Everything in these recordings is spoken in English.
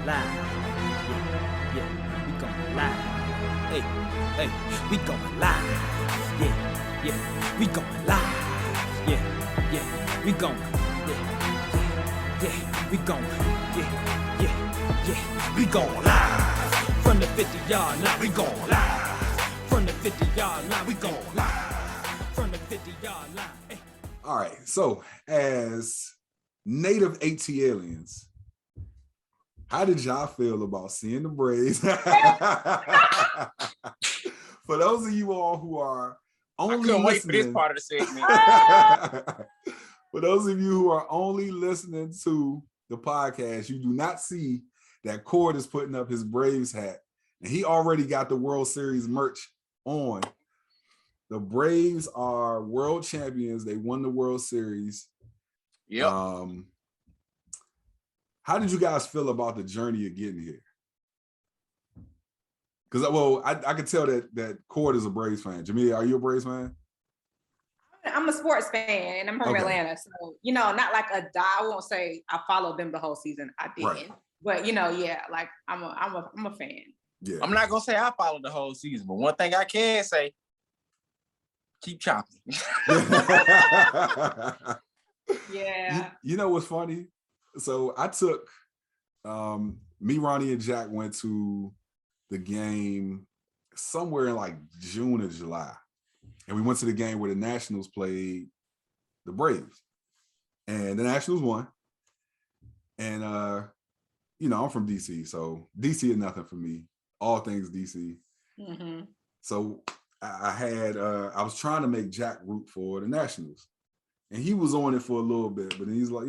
live. Yeah, we going live. Hey, we going live. Yeah, we going live. Yeah, we going. Yeah, we going. Yeah, we going live. From the 50-yard line, we going live. From the 50-yard line, we going live. From the 50-yard line. Hey. All right, so as native AT aliens, how did y'all feel about seeing the Braves? For those of you all who are only I couldn't wait for this listening, part of the segment. for those of you who are only listening to the podcast, you do not see that Cord is putting up his Braves hat, and he already got the World Series merch on. The Braves are world champions. They won the World Series. Yep. How did you guys feel about the journey of getting here? Because, well, I could tell that Cord is a Braves fan. J'Mia, are you a Braves fan? I'm a sports fan, and I'm from Atlanta. So, not like a die. I won't say I followed them the whole season. I didn't. Right. But, yeah, like I'm a fan. Yeah. I'm not going to say I followed the whole season, but one thing I can say, keep chopping. Yeah. You know what's funny? So I took me, Ronnie, and Jack went to the game somewhere in like June or July. And we went to the game where the Nationals played the Braves. And the Nationals won. And I'm from DC, so DC is nothing for me. All things DC. Mm-hmm. So I was trying to make Jack root for the Nationals. And he was on it for a little bit, but then he's like,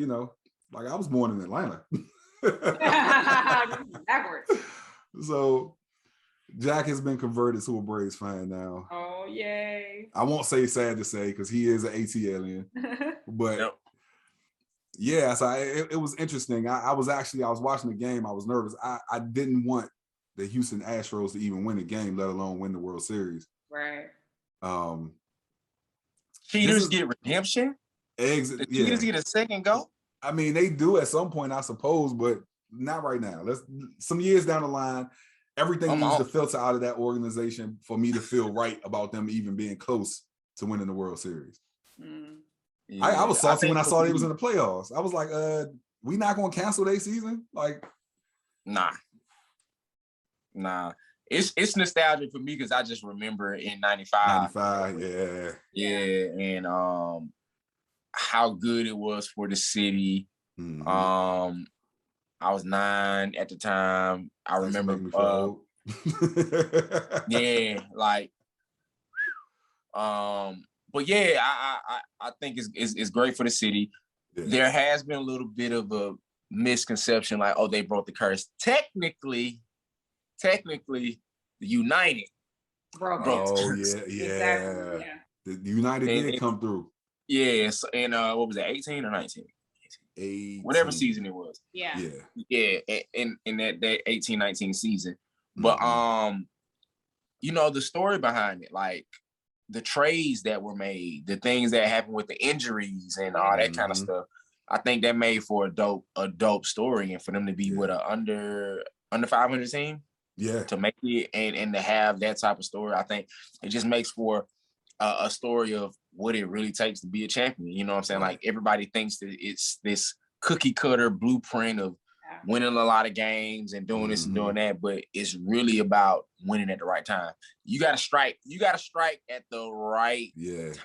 like I was born in Atlanta. Backwards. So Jack has been converted to a Braves fan now. Oh, yay. I won't say sad to say because he is an AT alien. But yeah, so it was interesting. I was watching the game. I was nervous. I didn't want the Houston Astros to even win the game, let alone win the World Series. Right. Cheaters get redemption? The Cheaters get a second go? I mean, they do at some point, I suppose, but not right now. Some years down the line, everything needs to filter out of that organization for me to feel right about them even being close to winning the World Series. Mm. Yeah, I was salty when I saw they was in the playoffs. I was like, we not gonna cancel their season? Like, nah. It's nostalgic for me because I just remember in 95. 95, yeah. Yeah, and how good it was for the city. Mm-hmm. I was 9 at the time. I remember yeah, like but yeah, I think it's great for the city. Yeah. There has been a little bit of a misconception, like, oh, they broke the curse. Technically, the United broke the curse. Yeah. Exactly. Yeah. The United did come through. Yes, and what was it, 18 or 19? 18. Whatever season it was. Yeah. In that 18-19 season. But the story behind it, like the trades that were made, the things that happened with the injuries and all that kind of stuff, I think that made for a dope story, and for them to be with a under 500 team, to make it and to have that type of story, I think it just makes for a story of what it really takes to be a champion. You know what I'm saying? Like, everybody thinks that it's this cookie cutter blueprint of winning a lot of games and doing this and doing that, but it's really about winning at the right time. You got to strike at the right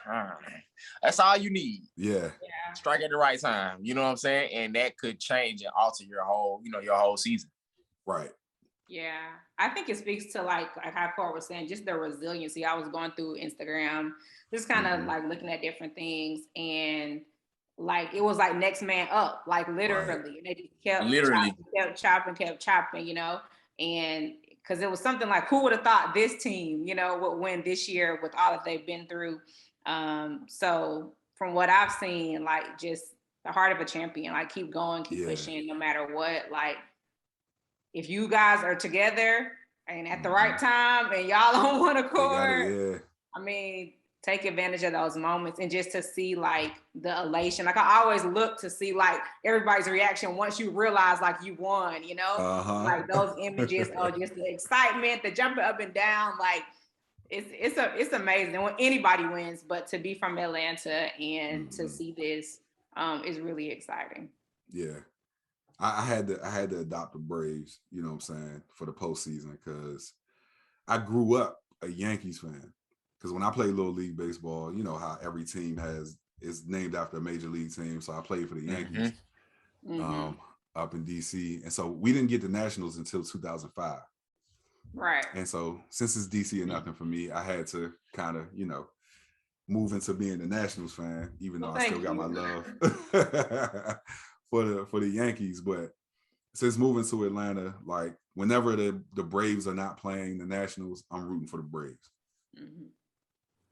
time. That's all you need. Yeah. Strike at the right time. You know what I'm saying? And that could change and alter your whole season. Right. Yeah, I think it speaks to like how Cord was saying, just the resiliency. I was going through Instagram, just kind of like looking at different things, and like it was like next man up, like literally. They just kept chopping, and because it was something like, who would have thought this team, would win this year with all that they've been through. So from what I've seen, like just the heart of a champion, like keep going, keep pushing, no matter what, like. If you guys are together and at the right time and y'all on one accord, I mean, take advantage of those moments and just to see like the elation. Like I always look to see like everybody's reaction once you realize like you won, you know, like those images of just the excitement, the jumping up and down, like it's amazing when anybody wins, but to be from Atlanta and to see this is really exciting. Yeah. I had to adopt the Braves, you know what I'm saying, for the postseason because I grew up a Yankees fan. Because when I played Little League Baseball, you know how every team is named after a major league team. So I played for the Yankees up in DC. And so we didn't get the Nationals until 2005. Right. And so since it's DC and nothing for me, I had to kind of, you know, move into being a Nationals fan, even though I still got my love for the Yankees. But since moving to Atlanta, like whenever the Braves are not playing the Nationals, I'm rooting for the Braves.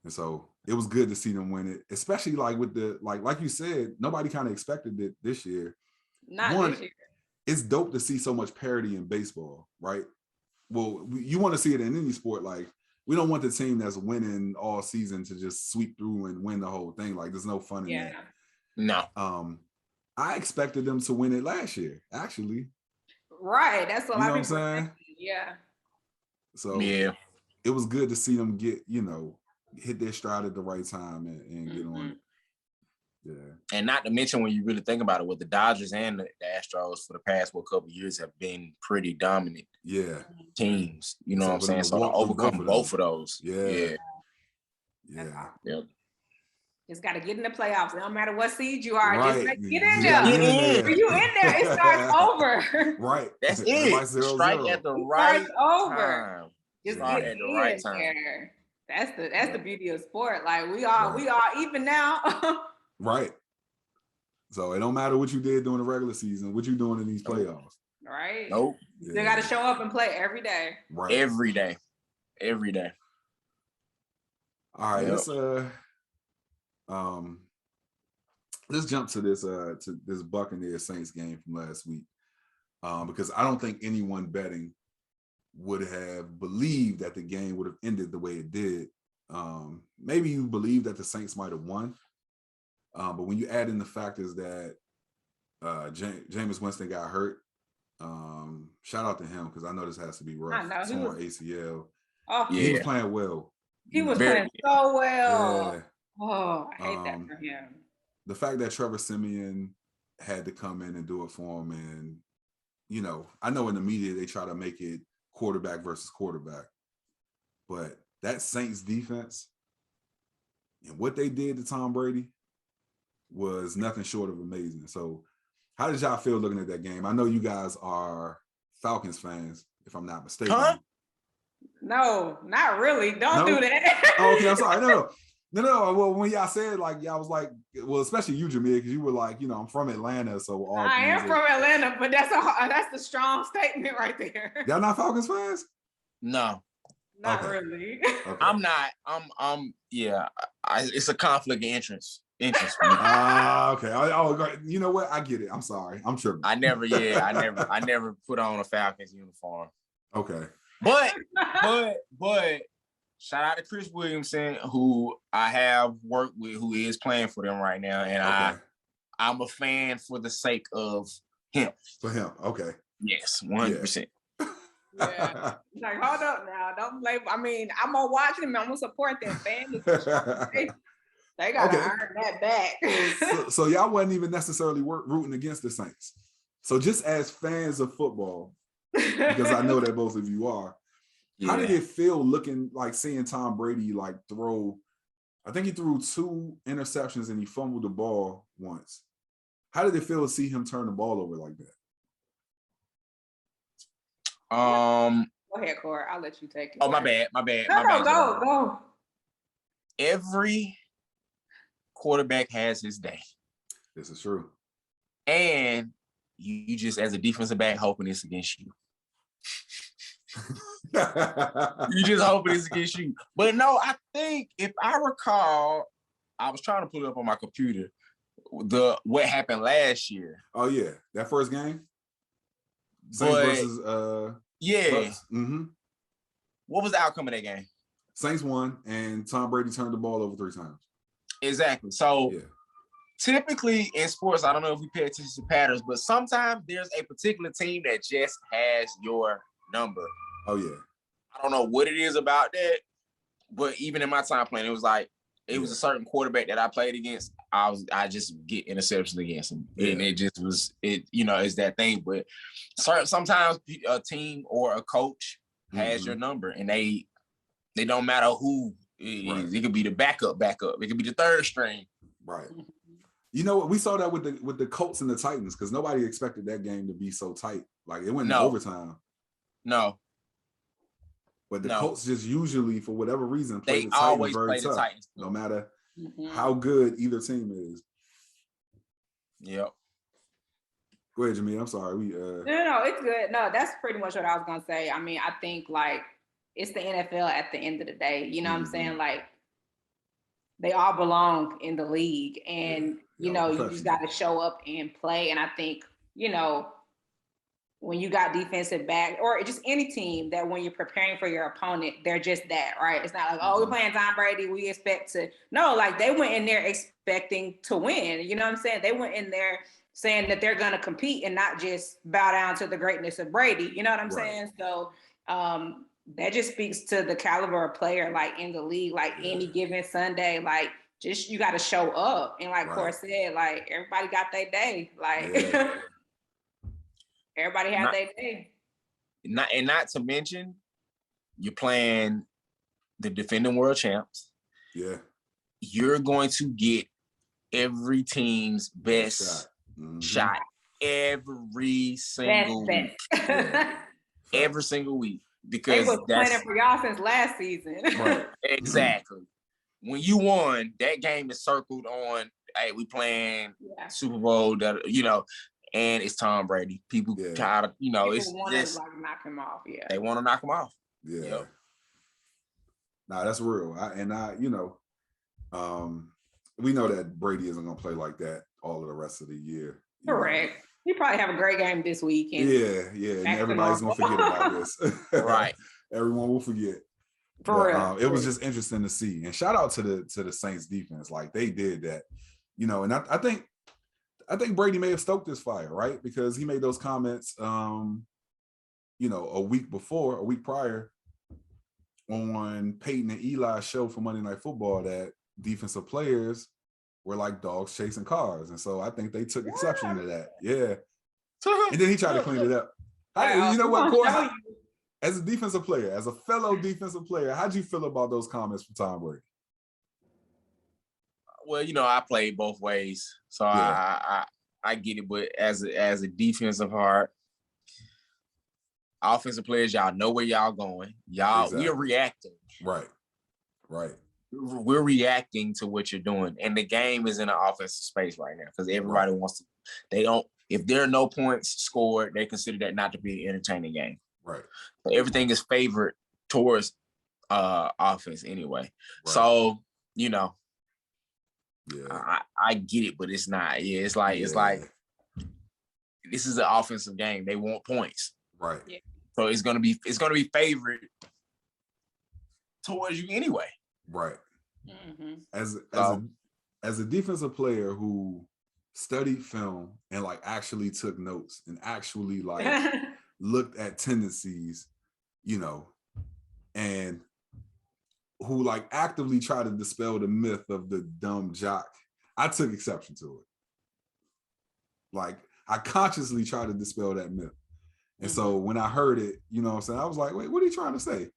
And so it was good to see them win it, especially like with the like you said, nobody kind of expected it this year. This year. It's dope to see so much parity in baseball, right? Well, you want to see it in any sport. Like we don't want the team that's winning all season to just sweep through and win the whole thing. Like there's no fun in that. No. I expected them to win it last year, actually. Right. That's what I'm saying. Yeah. So yeah, it was good to see them get, you know, hit their stride at the right time and get on it. Yeah. And not to mention when you really think about it, with the Dodgers and the Astros for the past couple of years have been pretty dominant teams. You know what I'm saying? So to overcome both of those. Yeah. Just got to get in the playoffs. No matter what seed you are, right. just get in there. When you in there, it starts over. Right. That's it. Strike at the right time. Just get at the right time. There. That's the beauty of sport. Like we are even now. Right. So it don't matter what you did during the regular season, what you doing in these playoffs. Right. Nope. You got to show up and play every day. Right. Every day. All right. Let's jump to this Buccaneers Saints game from last week. Because I don't think anyone betting would have believed that the game would have ended the way it did. Maybe you believe that the Saints might have won. But when you add in the factors that Jameis Winston got hurt, shout out to him because I know this has to be rough. Torn ACL. He was playing well. He was playing so well. Yeah. Oh, I hate that for him. The fact that Trevor Siemian had to come in and do it for him, and you know, I know in the media they try to make it quarterback versus quarterback, but that Saints defense and what they did to Tom Brady was nothing short of amazing. So how did y'all feel looking at that game? I know you guys are Falcons fans, if I'm not mistaken. No, not really. Don't do that. Oh, okay, I'm sorry. No. Well, when y'all said like, y'all was like, well, especially you, J'Mia, because you were like, you know, I'm from Atlanta, so I am from Atlanta, but that's the strong statement right there. Y'all not Falcons fans? No, not really. Okay. I'm not. I'm. Yeah, it's a conflict of interest. For me. Okay. Oh, you know what? I get it. I'm sorry. I'm tripping. I never put on a Falcons uniform. Okay. But shout out to Chris Williamson, who I have worked with, who is playing for them right now, and I'm a fan for the sake of him. For him, okay. Yes, 100%. Yeah. Like, hold up now. Don't blame. I mean, I'm gonna watch them. I'm gonna support them. Fans. They gotta earn that back. so y'all wasn't even necessarily rooting against the Saints. So just as fans of football, because I know that both of you are, how did it feel looking like seeing Tom Brady like throw? I think he threw 2 interceptions and he fumbled the ball once. How did it feel to see him turn the ball over like that? Go ahead, Cord. I'll let you take it. Oh, my bad. No, go. Every quarterback has his day. This is true. And you just, as a defensive back, hoping it's against you. You just hoping it's against you. But no, I think if I recall, I was trying to pull it up on my computer, what happened last year. Oh yeah, that first game. Saints versus yeah. Mm-hmm. What was the outcome of that game? Saints won, and Tom Brady turned the ball over 3 times. Exactly. So Yeah. typically in sports, I don't know if we pay attention to patterns, but sometimes there's a particular team that just has your number. Oh yeah. I don't know what it is about that, but even in my time playing, it was like it was a certain quarterback that I played against. I just get interceptions against him, and it just was it. You know, it's that thing. But sometimes a team or a coach has your number, and they don't matter who it is. It could be the backup. It could be the third string. Right. You know what? We saw that with the Colts and the Titans because nobody expected that game to be so tight. Like it went in overtime. No. But the Colts just usually, for whatever reason, play the Titans very tough, no matter how good either team is. Yep. Go ahead, J'Mia. I'm sorry. No, it's good. No, that's pretty much what I was gonna say. I mean, I think like it's the NFL at the end of the day. You know what I'm saying? Like they all belong in the league, and you know, you just got to show up and play. And I think, you know, when you got defensive back or just any team that when you're preparing for your opponent, they're just that, right? It's not like, oh, we're playing Tom Brady, we expect to. No, like they went in there expecting to win. You know what I'm saying? They went in there saying that they're going to compete and not just bow down to the greatness of Brady. You know what I'm saying? So that just speaks to the caliber of player, like in the league, like any given Sunday, like just you got to show up. And like Cor said, like everybody got their day. Like everybody had their day. Not to mention, you're playing the defending world champs. Yeah. You're going to get every team's best shot every single week. Every single week. Because they was playing for y'all since last season. Right. Exactly. When you won, that game is circled on, hey, we playing Super Bowl, you know, and it's Tom Brady. People try to, you know, people want to like knock him off. Yeah. They want to knock him off. Yeah. Yep. Nah, that's real. You know, we know that Brady isn't going to play like that all of the rest of the year. Correct. He probably have a great game this weekend. Yeah. And everybody's going to forget about this. Right. Everyone will forget. For real. It was just interesting to see. And shout out to the Saints defense. Like they did that, you know, and I think Brady may have stoked this fire, right? Because he made those comments, you know, a week prior on Peyton and Eli's show for Monday Night Football that defensive players were like dogs chasing cars. And so I think they took exception to that. Yeah. And then he tried to clean it up. You know what, Cor? As a defensive player, as a fellow defensive player, how'd you feel about those comments from Tom Brady? Well, you know, I played both ways, so I get it. But as a defensive heart, offensive players, y'all know where y'all going. We're reacting. Right. We're reacting to what you're doing, and the game is in an offensive space right now because everybody wants to. They don't. If there are no points scored, they consider that not to be an entertaining game. Right. But everything is favored towards offense anyway. Right. So you know. Yeah. I get it, but it's not. Yeah, it's like this is an offensive game. They want points. Right. Yeah. So it's gonna be favored towards you anyway. Right. Mm-hmm. As a defensive player who studied film and like actually took notes and actually like looked at tendencies, you know, and who like actively try to dispel the myth of the dumb jock, I took exception to it. Like I consciously tried to dispel that myth. And so when I heard it, you know what I'm saying? I was like, wait, what are you trying to say?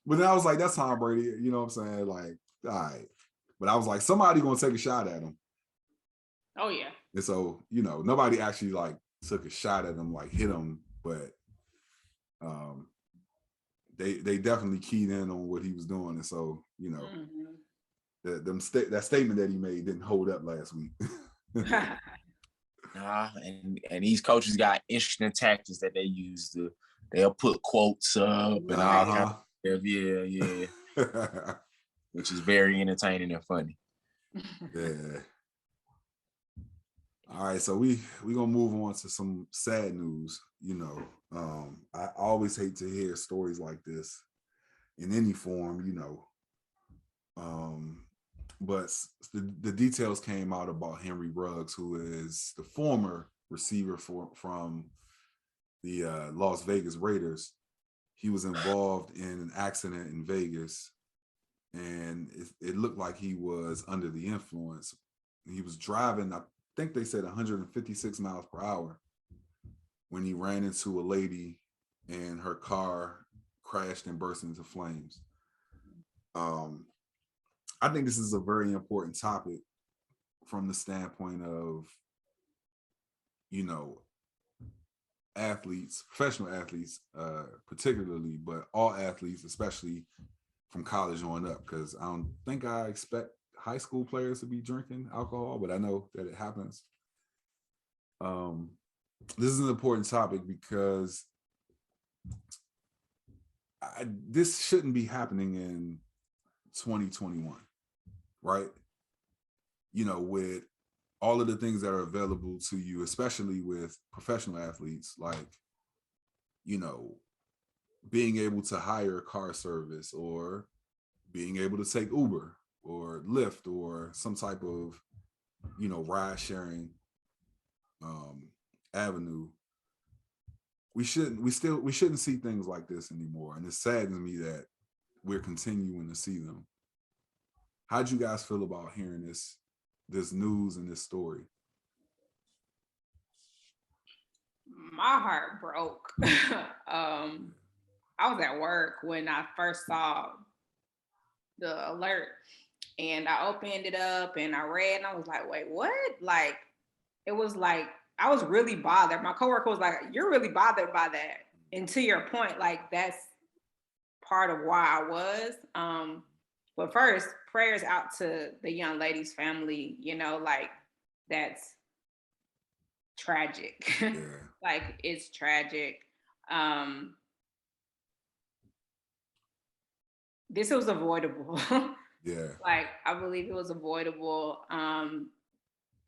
But then I was like, that's Tom Brady, you know what I'm saying? Like, all right. But I was like, somebody gonna take a shot at him. Oh yeah. And so, you know, nobody actually like took a shot at him, like hit him, but they definitely keyed in on what he was doing. And so, you know, that statement that he made didn't hold up last week. And these coaches got interesting tactics that they use they'll put quotes up and all kind of stuff. Yeah. Which is very entertaining and funny. Yeah. All right, so we gonna move on to some sad news. You know, I always hate to hear stories like this in any form, but the details came out about Henry Ruggs, who is the former receiver from the Las Vegas Raiders. He was involved in an accident in Vegas, and it looked like he was under the influence. He was driving, I think they said 156 miles per hour, when he ran into a lady and her car crashed and burst into flames. I think this is a very important topic from the standpoint of, athletes, professional athletes, particularly, but all athletes, especially from college on up, because I don't think I expect high school players to be drinking alcohol, but I know that it happens. This is an important topic because this shouldn't be happening in 2021, right? With all of the things that are available to you, especially with professional athletes, like, being able to hire a car service or being able to take Uber or Lyft or some type of, ride sharing avenue. We shouldn't see things like this anymore. And it saddens me that we're continuing to see them. How'd you guys feel about hearing this news and this story? My heart broke. I was at work when I first saw the alert, and I opened it up and I read, and I was like, wait, what? Like, it was like, I was really bothered. My coworker was like, you're really bothered by that. And to your point, like, that's part of why I was. But first, prayers out to the young lady's family, like, that's tragic. Yeah. Like, it's tragic. This was avoidable. Yeah. Like, I believe it was avoidable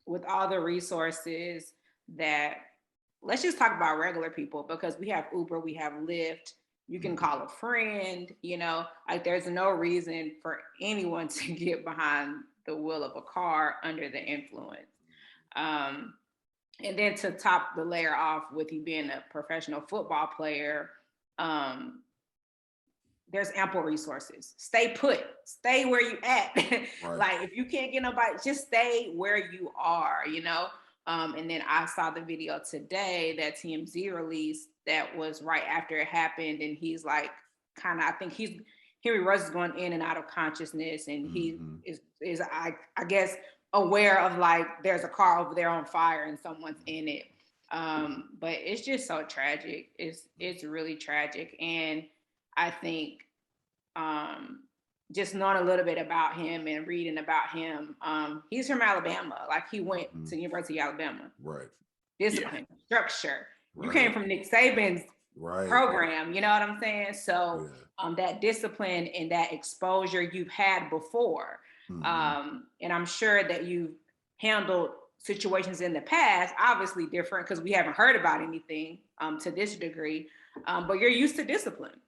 with all the resources that, let's just talk about regular people, because we have Uber, we have Lyft, you can call a friend, like, there's no reason for anyone to get behind the wheel of a car under the influence. And then to top the layer off with you being a professional football player, there's ample resources. Stay put, stay where you at. Right. Like, if you can't get nobody, just stay where you are, And then I saw the video today that TMZ released that was right after it happened. And he's like, I think Henry Ruggs is going in and out of consciousness. And he is I guess, aware of, like, there's a car over there on fire and someone's in it. But it's just so tragic. It's really tragic. And I think just knowing a little bit about him and reading about him, he's from Alabama. Like, he went to the University of Alabama. Right. Discipline, structure. Right. You came from Nick Saban's program, you know what I'm saying? So that discipline and that exposure you've had before. And I'm sure that you've handled situations in the past, obviously different because we haven't heard about anything to this degree, but you're used to discipline.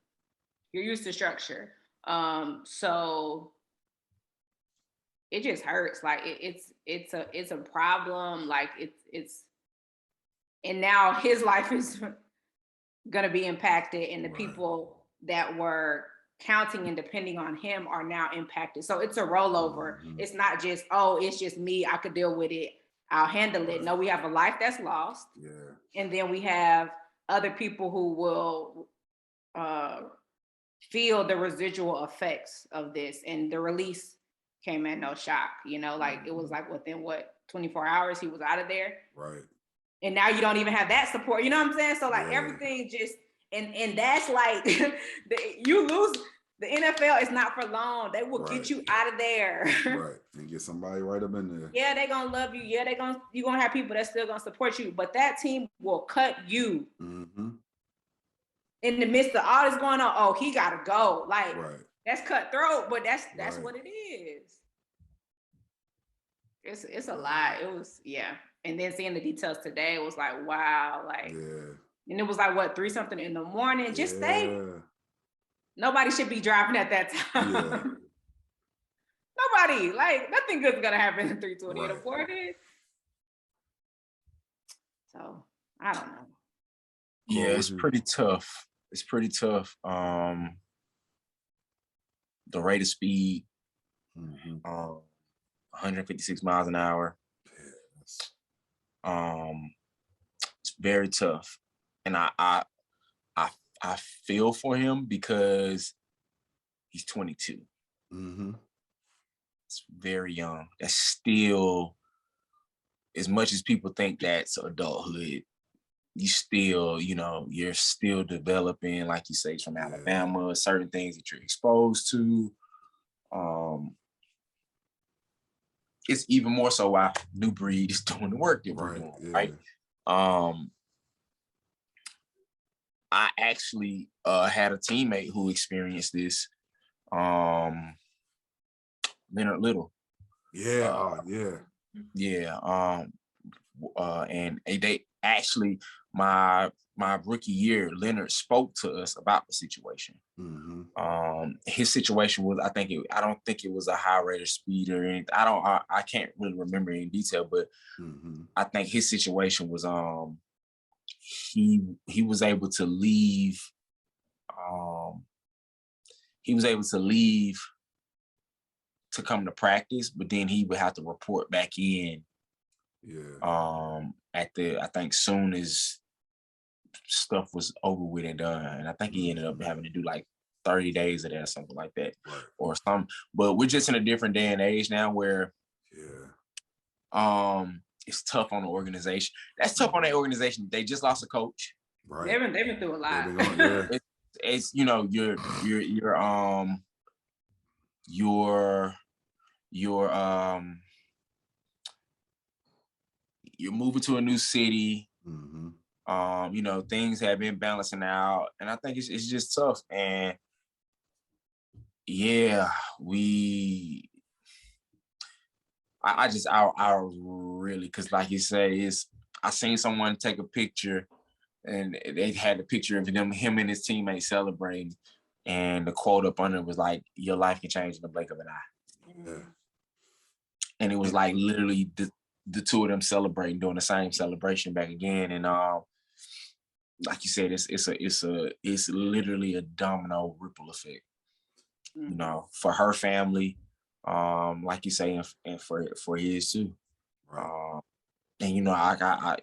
You're used to structure. So it just hurts. Like, it's a problem. Like, it's and now his life is going to be impacted, and the people that were counting and depending on him are now impacted. So it's a rollover. It's not just, it's just me, I could deal with it, I'll handle it. No, we have a life that's lost. Yeah. And then we have other people who will feel the residual effects of this. And the release came at no shock, like, it was like within 24 hours he was out of there. Right. And now you don't even have that support, you know what I'm saying? So, like, everything just, and that's like, you lose. The NFL is not for long. They will get you out of there. Right. And get somebody right up in there. Yeah, they're going to love you. Yeah, you're going to have people that's still going to support you. But that team will cut you. In the midst of all this going on. Oh, he got to go. Like, that's cutthroat, but that's what it is. It's a lot. It was, And then seeing the details today, it was like, wow. Like, and it was like, 3-something in the morning. Just stay. Nobody should be driving at that time. Yeah. Nobody. Like, nothing good's gonna happen in 320 Right. avoided. So I don't know. Yeah, it's pretty tough. It's pretty tough. The rate of speed, 156 miles an hour. It's very tough, and I feel for him because he's 22. It's very young. That's still, as much as people think that's adulthood, you still, you're still developing, like you say, from Alabama, certain things that you're exposed to. It's even more so why New Breed is doing the work that we're doing, right? I actually had a teammate who experienced this, Leonard Little. And they actually, my rookie year, Leonard spoke to us about the situation. His situation was, I don't think it was a high rate of speed or anything. I can't really remember in detail, but I think his situation was he was able to leave. He was able to leave to come to practice, but then he would have to report back in. I think soon as stuff was over with and done, and I think he ended up having to do like 30 days of that or something like that, or something. But we're just in a different day and age now where, it's tough on the organization. That's tough on that organization. They just lost a coach. They've been through a lot. It's you're moving to a new city. Things have been balancing out, and I think it's just tough. And I really, because like you say, I seen someone take a picture, and they had a picture of him and his teammates celebrating, and the quote up under was like, "Your life can change in the blink of an eye." And it was like literally the two of them celebrating, doing the same celebration back again. And like you said, it's literally a domino ripple effect, for her family, like you say, and for his too. And I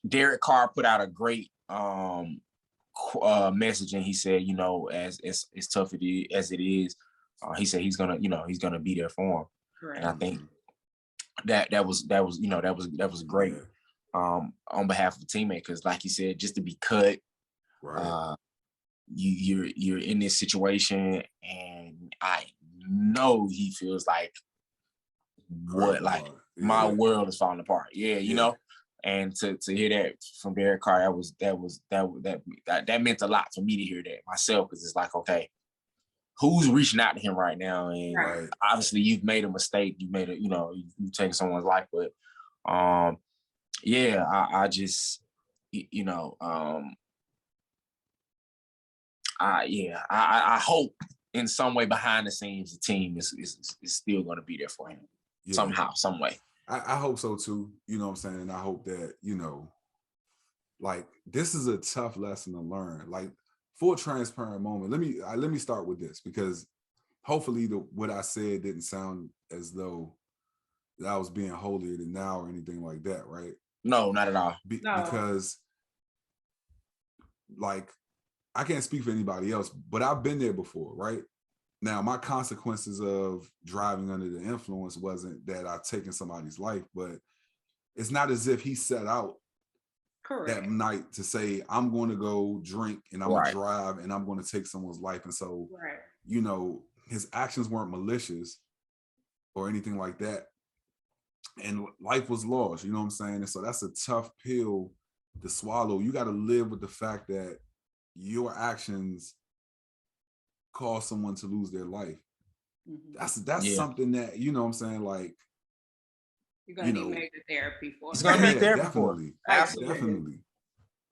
Derek Carr put out a great message, and he said, as tough as it is, he said he's gonna be there for him. And I think that was great, on behalf of the teammate, because like you said, just to be cut, you're in this situation, and I know he feels like my world is falling apart. And to hear that from Derek Carr, that meant a lot for me to hear that myself, because it's like, okay, who's reaching out to him right now? And obviously you've made a mistake. You made you've taken someone's life, but I just, I hope in some way behind the scenes the team is still going to be there for him somehow, some way. I hope so too. You know what I'm saying? And I hope that, like, this is a tough lesson to learn. Like, full transparent moment. Let me start with this, because hopefully what I said didn't sound as though that I was being holier than thou or anything like that, right? No, not at all. Because, like, I can't speak for anybody else, but I've been there before, right? Now, my consequences of driving under the influence wasn't that I've taken somebody's life, but it's not as if he set out that night to say, I'm going to go drink and I'm going to drive and I'm going to take someone's life. And so, his actions weren't malicious or anything like that. And life was lost, you know what I'm saying? And so that's a tough pill to swallow. You got to live with the fact that your actions cause someone to lose their life. That's something that, you know what I'm saying, like, you're gonna need major therapy for. It's gonna be therapy for. Definitely.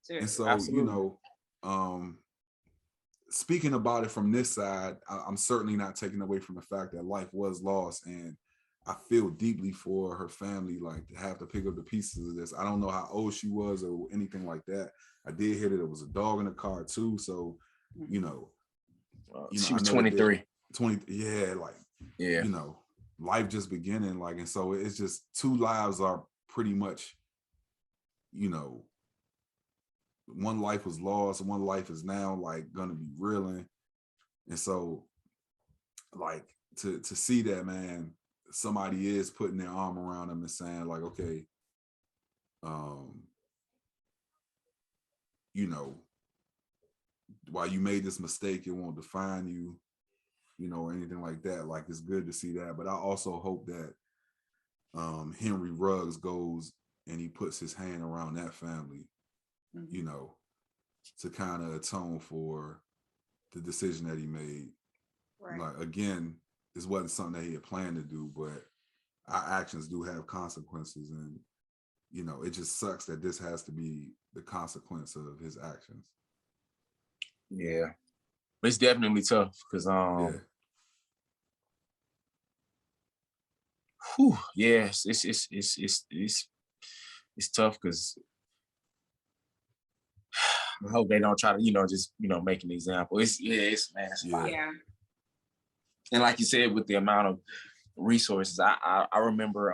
And so, speaking about it from this side, I'm certainly not taking away from the fact that life was lost, and I feel deeply for her family, like to have to pick up the pieces of this. I don't know how old she was or anything like that. I did hear that there was a dog in the car too, so you know, she was 23. 20, yeah, like yeah, you know, life just beginning, like, and so it's just two lives are pretty much, you know, one life was lost, one life is now like gonna be reeling, and so like to see that, man, somebody is putting their arm around them and saying like, okay, you know, while you made this mistake, it won't define you, you know, or anything like that. Like, it's good to see that. But I also hope that Henry Ruggs goes and he puts his hand around that family, you know, to kind of atone for the decision that he made. Right. Like, again, this wasn't something that he had planned to do, but our actions do have consequences. And, you know, it just sucks that this has to be the consequence of his actions. Yeah. It's definitely tough because, it's tough because I hope they don't try to, you know, just, you know, make an example. It's fine. Yeah. And like you said, with the amount of resources, I remember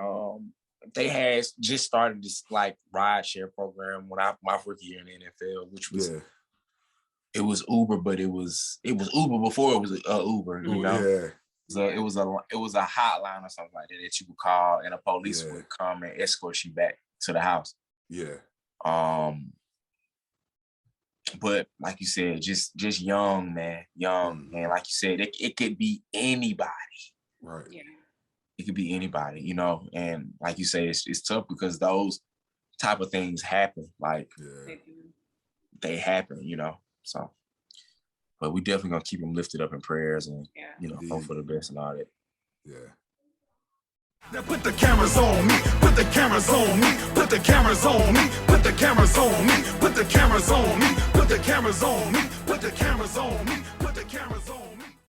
they had just started this like ride share program when my rookie year in the NFL, which was it was Uber, but it was Uber before it was Uber, you know. Yeah. So it was a hotline or something like that that you would call, and a police would come and escort you back to the house. Yeah. But like you said, just young, man. Like you said, it could be anybody. Right. Yeah. It could be anybody, you know. And like you say, it's tough because those type of things happen. Like they happen, you know. So, but we definitely gonna keep them lifted up in prayers and you know, hope for the best and all that. Yeah. Now put the cameras on me, put the cameras on me, put the cameras on me, put the cameras on me, put the cameras on me, put the cameras on me, put the cameras on me.